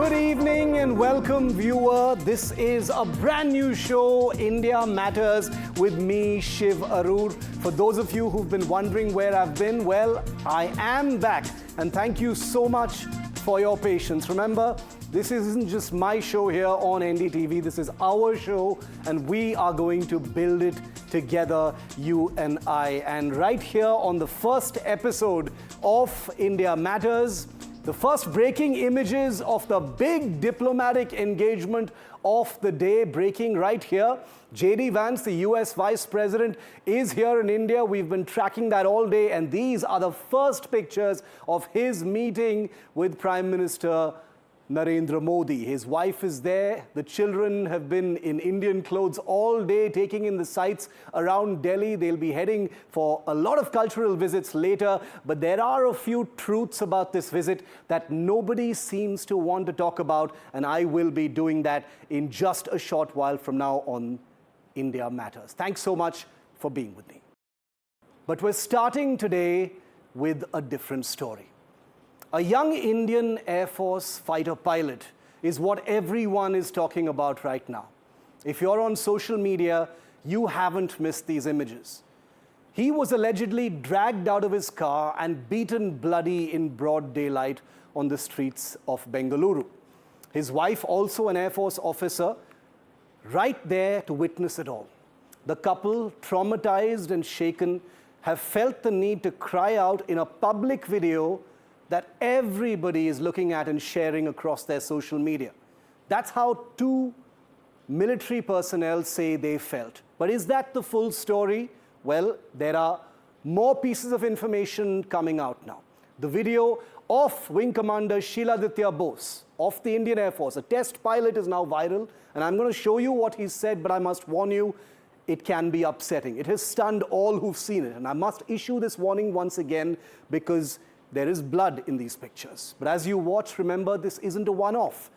Good evening and welcome, viewer. This is a brand new show, India Matters, with me, Shiv Aroor. For those of you who've been wondering where I've been, well, I am back. And thank you so much for your patience. Remember, this isn't just my show here on NDTV. This is our show, and we are going to build it together, you and I. And right here on the first episode of India Matters, the first breaking images of the big diplomatic engagement of the day, breaking right here. J.D. Vance, the US Vice President, is here in India. We've been tracking that all day, and these are the first pictures of his meeting with Prime Minister Narendra Modi. His wife is there. The children have been in Indian clothes all day, taking in the sights around Delhi. They'll be heading for a lot of cultural visits later. But there are a few truths about this visit that nobody seems to want to talk about. And I will be doing that in just a short while from now on India Matters. Thanks so much for being with me. But we're starting today with a different story. A young Indian Air Force fighter pilot is what everyone is talking about right now. If you're on social media, you haven't missed these images. He was allegedly dragged out of his car and beaten bloody in broad daylight on the streets of Bengaluru. His wife, also an Air Force officer, right there to witness it all. The couple, traumatized and shaken, have felt the need to cry out in a public video that everybody is looking at and sharing across their social media. That's how two military personnel say they felt. But is that the full story? Well, there are more pieces of information coming out now. The video of Wing Commander Shiladitya Bose of the Indian Air Force, a test pilot, is now viral. And I'm going to show you what he said, but I must warn you, it can be upsetting. It has stunned all who've seen it. And I must issue this warning once again because there is blood in these pictures. But as you watch, remember, this isn't a one-off.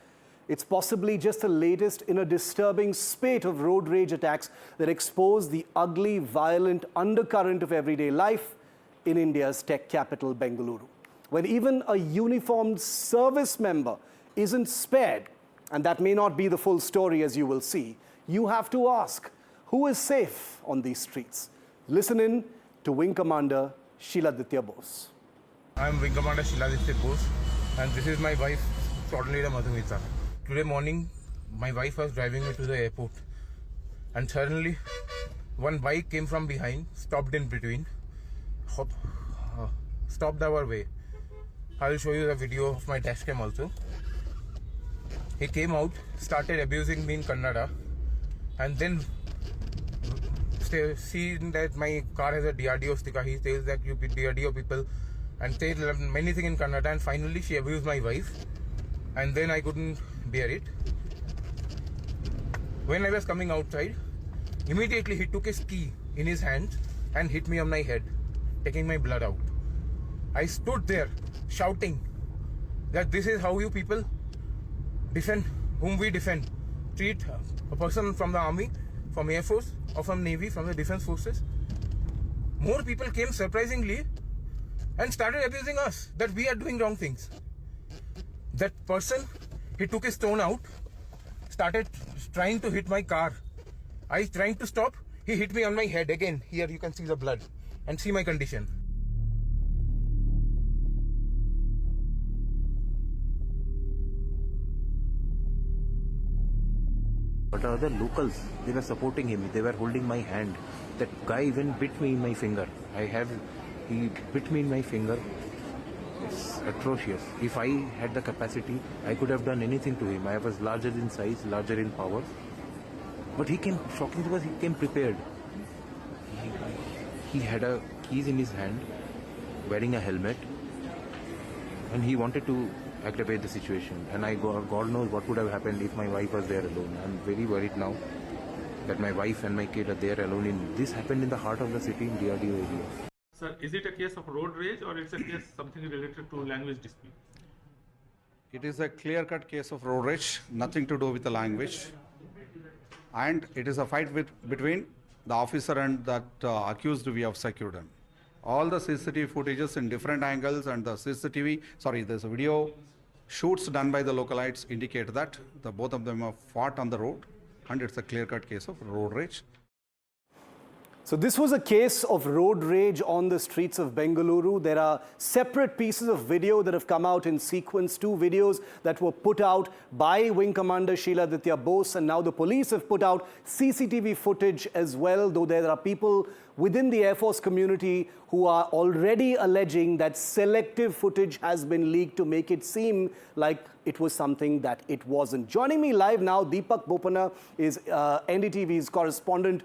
It's possibly just the latest in a disturbing spate of road rage attacks that expose the ugly, violent undercurrent of everyday life in India's tech capital, Bengaluru. When even a uniformed service member isn't spared, and that may not be the full story, as you will see, you have to ask, who is safe on these streets? Listen in to Wing Commander Shiladitya Bose. I am Wing Commander Shiladitya Bose, and this is my wife, Platoon Leader Madhumita. Today morning, my wife was driving me to the airport, and suddenly, one bike came from behind, stopped in between, stopped our way. I will show you the video of my dashcam also. He came out, started abusing me in Kannada, and then seeing that my car has a DRDO sticker, he says that you DRDO people, and said many things in Kannada, and finally she abused my wife, and then I couldn't bear it. When I was coming outside, immediately he took his key in his hand and hit me on my head, taking my blood out. I stood there shouting that this is how you people defend whom we defend. Treat a person from the army, from Air Force, or from Navy, from the defense forces. More people came surprisingly and started abusing us, that we are doing wrong things. That person, he took his stone out, started trying to hit my car. I trying to stop, he hit me on my head again. Here you can see the blood and see my condition. But other locals, they were supporting him, they were holding my hand. That guy even bit me in my finger. He bit me in my finger. It's atrocious. If I had the capacity, I could have done anything to him. I was larger in size, larger in power. But he came, shocking because he came prepared. He had a keys in his hand, wearing a helmet, and he wanted to aggravate the situation. And God knows what would have happened if my wife was there alone. I'm very worried now that my wife and my kid are there alone. This happened in the heart of the city in DRDO area. Sir, is it a case of road rage or it's a case something related to language dispute? It is a clear-cut case of road rage, nothing to do with the language. And it is a fight between the officer and that accused we have secured him. All the CCTV footages in different angles and the there's a video shoots done by the localites indicate that the both of them have fought on the road, and it's a clear-cut case of road rage. So this was a case of road rage on the streets of Bengaluru. There are separate pieces of video that have come out in sequence, 2 videos that were put out by Wing Commander Shiladitya Bose, and now the police have put out CCTV footage as well, though there are people within the Air Force community who are already alleging that selective footage has been leaked to make it seem like it was something that it wasn't. Joining me live now, Deepak Bopana is NDTV's correspondent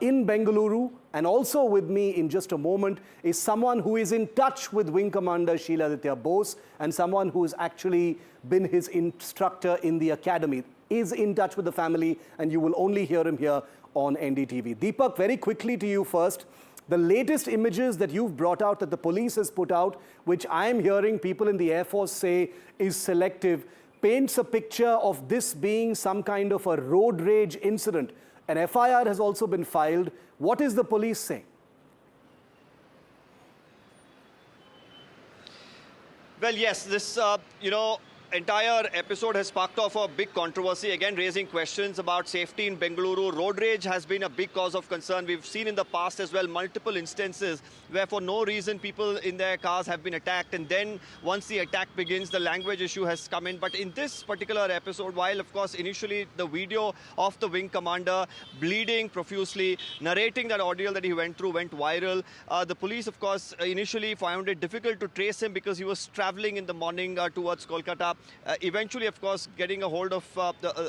in Bengaluru, and also with me in just a moment is someone who is in touch with Wing Commander Shiladitya Bose and someone who has actually been his instructor in the academy, is in touch with the family, and you will only hear him here on NDTV. Deepak, very quickly to you first. The latest images that you've brought out, that the police has put out, which I am hearing people in the Air Force say is selective, paints a picture of this being some kind of a road rage incident. An FIR has also been filed. What is the police saying? Well, yes, this, entire episode has sparked off a big controversy, again raising questions about safety in Bengaluru. Road rage has been a big cause of concern. We've seen in the past as well multiple instances where for no reason people in their cars have been attacked, and then once the attack begins, the language issue has come in. But in this particular episode, while of course initially the video of the wing commander bleeding profusely, narrating that ordeal that he went through went viral, the police of course initially found it difficult to trace him because he was traveling in the morning towards Kolkata. Eventually, of course, getting a hold of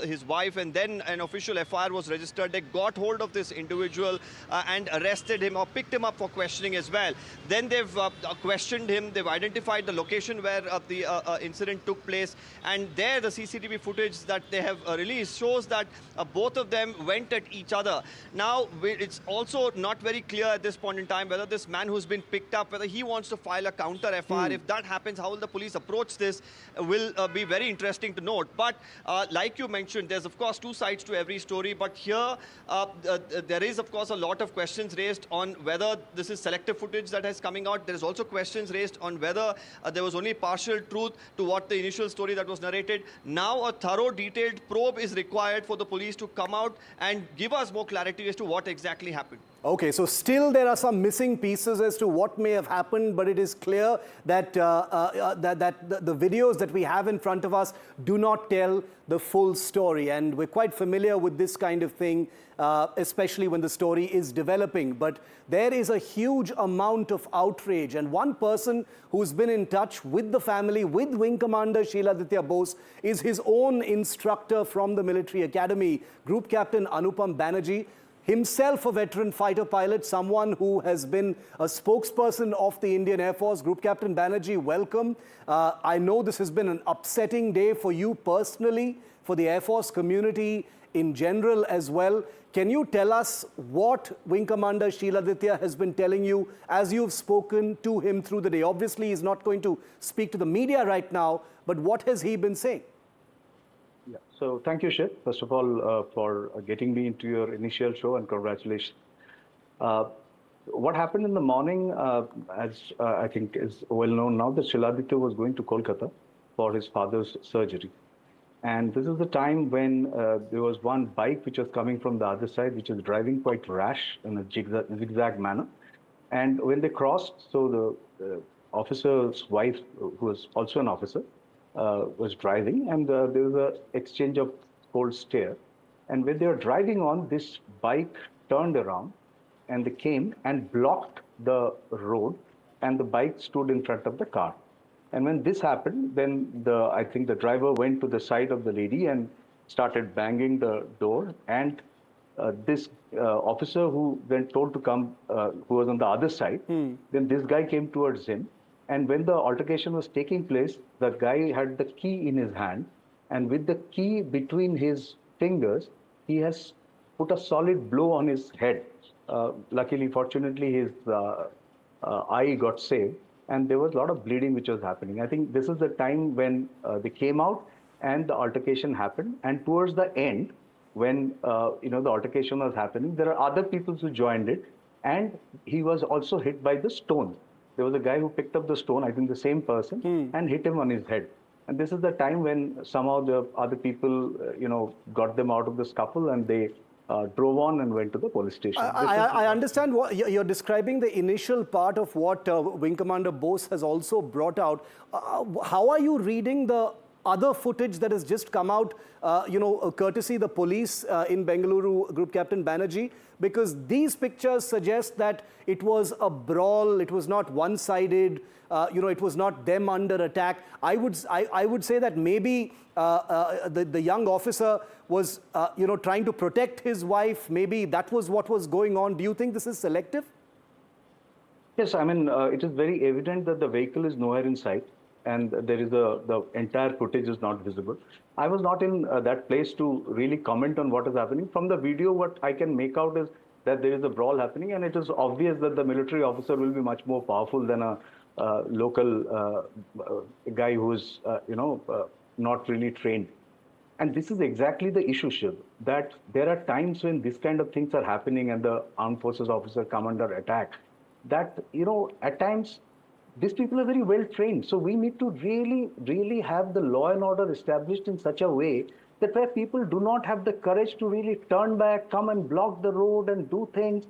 his wife, and then an official FIR was registered. They got hold of this individual and arrested him or picked him up for questioning as well. Then they've questioned him. They've identified the location where the incident took place. And there, the CCTV footage that they have released shows that both of them went at each other. Now, it's also not very clear at this point in time whether this man who's been picked up, whether he wants to file a counter FIR. If that happens, how will the police approach this will be very interesting to note. But like you mentioned, there's of course 2 sides to every story. But here, there is of course a lot of questions raised on whether this is selective footage that is coming out. There's also questions raised on whether there was only partial truth to what the initial story that was narrated. Now a thorough, detailed probe is required for the police to come out and give us more clarity as to what exactly happened. Okay, so still there are some missing pieces as to what may have happened, but it is clear that the videos that we have in front of us do not tell the full story. And we're quite familiar with this kind of thing, especially when the story is developing. But there is a huge amount of outrage. And one person who's been in touch with the family, with Wing Commander Shiladitya Bose, is his own instructor from the military academy, Group Captain Anupam Banerjee. Himself a veteran fighter pilot, someone who has been a spokesperson of the Indian Air Force. Group Captain Banerjee, welcome. I know this has been an upsetting day for you personally, for the Air Force community in general as well. Can you tell us what Wing Commander Shiladitya has been telling you as you've spoken to him through the day? Obviously, he's not going to speak to the media right now, but what has he been saying? Yeah. So thank you, Shiv, first of all, for getting me into your initial show, and congratulations. What happened in the morning, as I think is well known now, that Shiladitya was going to Kolkata for his father's surgery. And this is the time when there was one bike which was coming from the other side, which was driving quite rash in a zigzag manner. And when they crossed, so the officer's wife, who was also an officer, was driving, and there was an exchange of cold stare. And when they were driving on, this bike turned around and they came and blocked the road, and the bike stood in front of the car. And when this happened, then I think the driver went to the side of the lady and started banging the door. And this officer who then told to come, who was on the other side, then this guy came towards him. And when the altercation was taking place, the guy had the key in his hand, and with the key between his fingers, he has put a solid blow on his head. Luckily, fortunately, his eye got saved, and there was a lot of bleeding which was happening. I think this is the time when they came out and the altercation happened. And towards the end, when the altercation was happening, there are other people who joined it, and he was also hit by the stone. There was a guy who picked up the stone, I think the same person, and hit him on his head. And this is the time when some of the other people, got them out of the scuffle, and they drove on and went to the police station. I understand what you're describing, the initial part of what Wing Commander Bose has also brought out. How are you reading the other footage that has just come out, courtesy the police in Bengaluru, Group Captain Banerjee? Because these pictures suggest that it was a brawl, it was not one-sided, it was not them under attack. I would say that maybe the young officer was, trying to protect his wife. Maybe that was what was going on. Do you think this is selective? Yes, I mean, it is very evident that the vehicle is nowhere in sight, and there is the entire footage is not visible. I was not in that place to really comment on what is happening. From the video, what I can make out is that there is a brawl happening, and it is obvious that the military officer will be much more powerful than a local guy who is, not really trained. And this is exactly the issue, Shiv, that there are times when this kind of things are happening and the armed forces officer come under attack, that, at times, these people are very well trained. So we need to really, really have the law and order established in such a way that where people do not have the courage to really turn back, come and block the road and do things,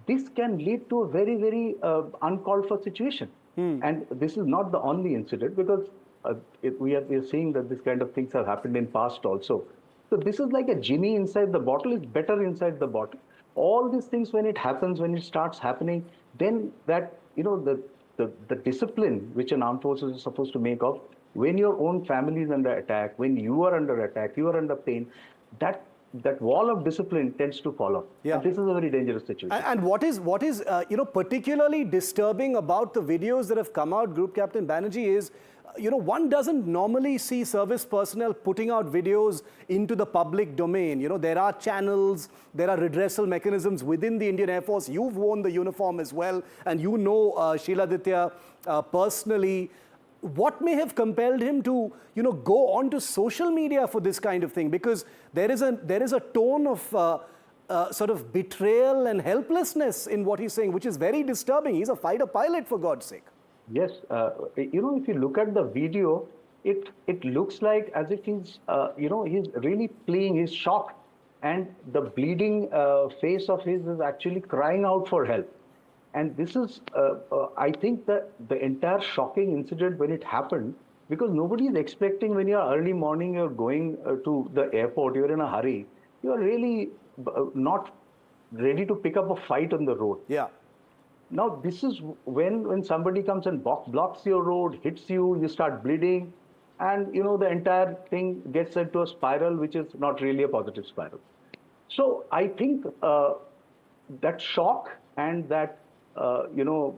this can lead to a very, very uncalled for situation. And this is not the only incident, because we are seeing that this kind of things have happened in past also. So this is like a genie inside the bottle, is better inside the bottle. All these things, when it happens, when it starts happening, then that, the discipline which an armed forces is supposed to make of, when your own family is under attack, when you are under attack, you are under pain, that wall of discipline tends to fall off. Yeah. And this is a very dangerous situation. And what is particularly disturbing about the videos that have come out, Group Captain Banerjee, is one doesn't normally see service personnel putting out videos into the public domain. There are channels, there are redressal mechanisms within the Indian Air Force. You've worn the uniform as well, and you know Shiladitya personally. What may have compelled him to, go onto social media for this kind of thing? Because there is a tone of sort of betrayal and helplessness in what he's saying, which is very disturbing. He's a fighter pilot, for God's sake. Yes, if you look at the video, it looks like as if he's, he's really fleeing, he's shocked. And the bleeding face of his is actually crying out for help. And this is, I think that the entire shocking incident when it happened, because nobody is expecting when you're early morning, you're going to the airport, you're in a hurry, you're really not ready to pick up a fight on the road. Yeah. Now, this is when somebody comes and blocks your road, hits you, you start bleeding, and, the entire thing gets into a spiral, which is not really a positive spiral. So I think that shock and that, the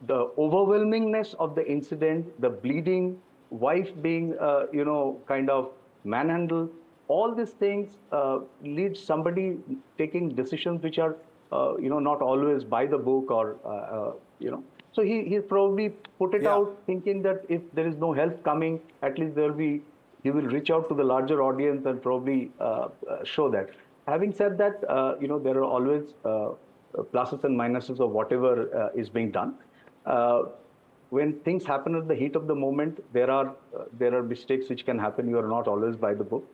overwhelmingness of the incident, the bleeding, wife being, kind of manhandled, all these things lead somebody taking decisions which are, not always by the book or, So he probably put it out thinking that if there is no help coming, at least he will reach out to the larger audience and probably show that. Having said that, there are always pluses and minuses of whatever is being done. When things happen at the heat of the moment, there are mistakes which can happen. You are not always by the book.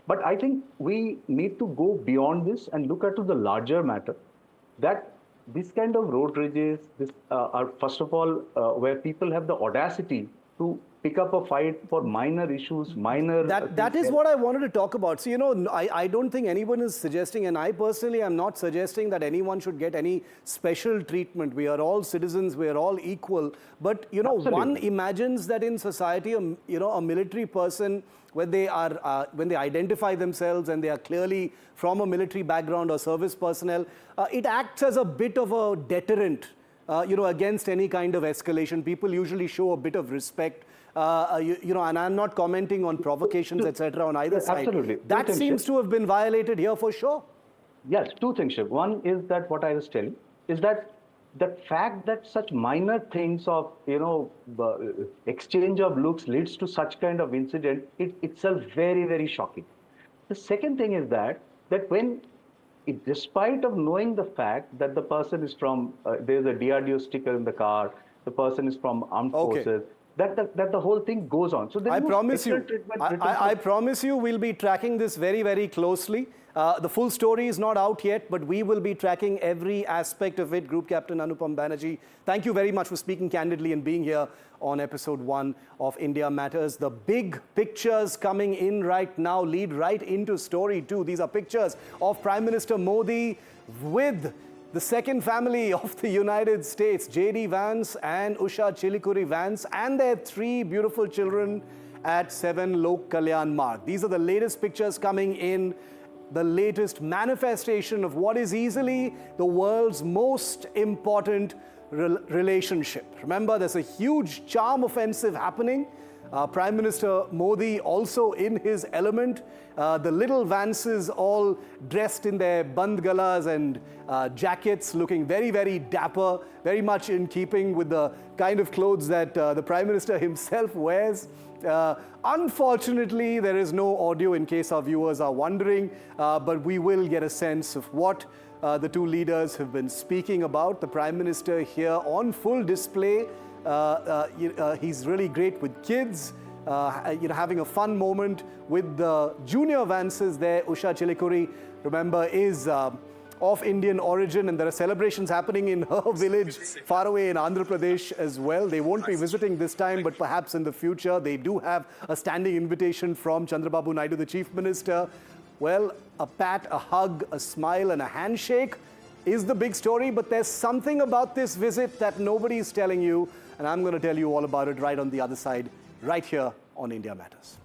But I think we need to go beyond this and look at the larger matter, that this kind of road rages are, first of all, where people have the audacity to pick up a fight for minor issues, That is what I wanted to talk about. So, I don't think anyone is suggesting, and I personally am not suggesting that anyone should get any special treatment. We are all citizens, we are all equal. But, Absolutely. One imagines that in society, a military person, when they identify themselves and they are clearly from a military background or service personnel, it acts as a bit of a deterrent, against any kind of escalation. People usually show a bit of respect. And I'm not commenting on provocations, etc. on either side. Absolutely. That seems to have been violated here for sure. Yes, two things, Shiv. One is that what I was telling is that the fact that such minor things of, exchange of looks leads to such kind of incident, it itself very, very shocking. The second thing is that when, despite of knowing the fact that the person is from, there's a DRDO sticker in the car, the person is from armed forces, that the whole thing goes on. So there I is no promise you, special treatment written I for- promise you we'll be tracking this very, very closely. The full story is not out yet, but we will be tracking every aspect of it. Group Captain Anupam Banerjee, thank you very much for speaking candidly and being here on episode 1 of India Matters. The big pictures coming in right now lead right into story 2. These are pictures of Prime Minister Modi with the second family of the United States, J.D. Vance and Usha Chilikuri Vance, and their 3 beautiful children at 7 Lok Kalyan Marg. These are the latest pictures coming in, the latest manifestation of what is easily the world's most important relationship. Remember, there's a huge charm offensive happening. Prime Minister Modi also in his element. The little Vances all dressed in their band galas and jackets, looking very, very dapper, very much in keeping with the kind of clothes that the Prime Minister himself wears. Unfortunately, there is no audio in case our viewers are wondering, but we will get a sense of what the 2 leaders have been speaking about. The Prime Minister here on full display. He's really great with kids, having a fun moment with the junior Vances there. Usha Chilikuri, remember, is of Indian origin, and there are celebrations happening in her village far away in Andhra Pradesh as well. They won't be visiting this time, but perhaps in the future. They do have a standing invitation from Chandrababu Naidu, the Chief Minister. Well, a pat, a hug, a smile and a handshake is the big story, but there's something about this visit that nobody is telling you, and I'm going to tell you all about it right on the other side, right here on India Matters.